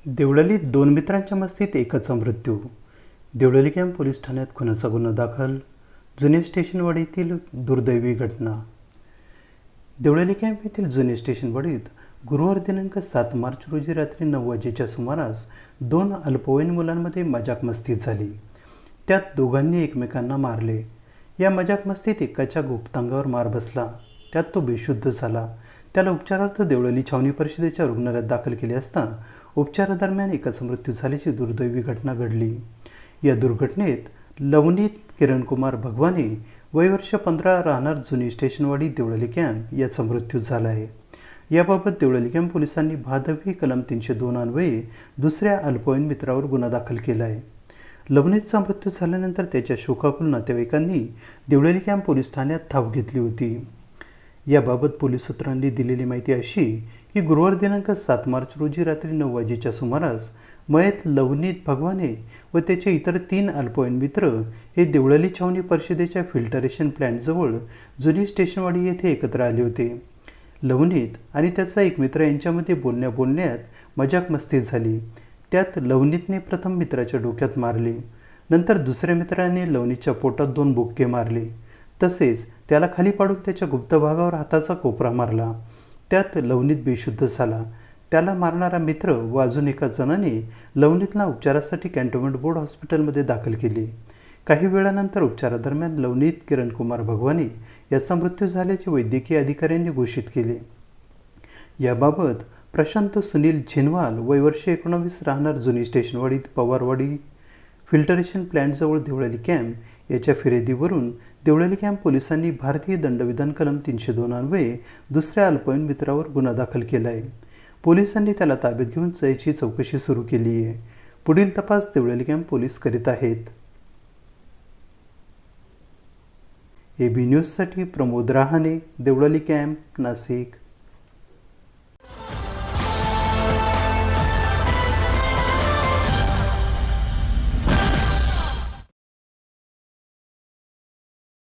देवळालीत दोन मित्रांच्या मस्तीत एकाचा मृत्यू. देवळाली कॅम्प पोलीस ठाण्यात खुनाचा गुन्हा दाखल. जुने स्टेशनवाडीतील दुर्दैवी घटना. देवळाली कॅम्प येथील जुने स्टेशनवाडीत गुरुवार दिनांक 7 मार्च रोजी रात्री 9 वाजेच्या सुमारास दोन अल्पवयीन मुलांमध्ये मजाक मस्ती झाली. त्यात दोघांनी एकमेकांना मारले. या मजाक मस्तीत एकाच्या गुप्तांगावर मार बसला. त्यात तो बेशुद्ध झाला. त्याला उपचारार्थ देवळाली छावणी परिषदेच्या रुग्णालयात दाखल केले असता उपचारादरम्यान एकाचा मृत्यू झाल्याची दुर्दैवी घटना घडली. या दुर्घटनेत लवनीत किरणकुमार भगवाने वय वर्ष 15 राहणार जुनी स्टेशनवाडी देवळाली कॅम्प याचा मृत्यू झाला आहे. याबाबत देवळाली कॅम्प पोलिसांनी भादवी कलम 302 अन्वये दुसऱ्या अल्पवयीन मित्रावर गुन्हा दाखल केला आहे. लवनीतचा मृत्यू झाल्यानंतर त्याच्या शोकाकुल नातेवाईकांनी देवळाली कॅम्प पोलीस ठाण्यात धाव घेतली होती. याबाबत पोलीस सूत्रांनी दिलेली माहिती अशी की गुरुवार दिनांक 7 मार्च रोजी रात्री 9 वाजेच्या सुमारास मयत लवनीत भगवाने व त्याचे इतर 3 अल्पवयीन मित्र हे देवळाली छावणी परिषदेच्या फिल्टरेशन प्लॅन्टजवळ जुनी स्टेशनवाडी येथे एकत्र आले होते. लवनीत आणि त्याचा एक मित्र यांच्यामध्ये बोलण्यात मजाक मस्ती झाली. त्यात लवनीतने प्रथम मित्राच्या डोक्यात मारले. नंतर दुसऱ्या मित्राने लवनीतच्या पोटात 2 बुक्के मारले. तसेच त्याला खाली पाडून त्याच्या गुप्त भागावर हाताचा कोपरा मारला. त्यात लवनीत बेशुद्ध झाला. त्याला मारणारा मित्र व अजून एका जणाने लवनीतला उपचारासाठी कॅन्टोन्मेंट बोर्ड हॉस्पिटलमध्ये दाखल केले. काही वेळानंतर उपचारादरम्यान लवनीत किरणकुमार भगवाने याचा मृत्यू झाल्याचे वैद्यकीय अधिकाऱ्यांनी घोषित केले. याबाबत प्रशांत सुनील झिनवाल वय वर्ष 19 राहणार जुनी स्टेशनवाडीत पवारवाडी फिल्टरेशन प्लॅन्टजवळ देवळाली कॅम्प याच्या फिर्यादीवरून देवळाली कॅम्प पोलिसांनी भारतीय दंडविधान कलम 302 अन्वये दुसऱ्या अल्पवयीन मित्रावर गुन्हा दाखल केला आहे. पोलिसांनी त्याला ताब्यात घेऊन त्याची चौकशी सुरू केली आहे. पुढील तपास देवळाली कॅम्प पोलीस करीत आहेत. AB न्यूजसाठी प्रमोद रहाणे, देवळाली कॅम्प, नाशिक.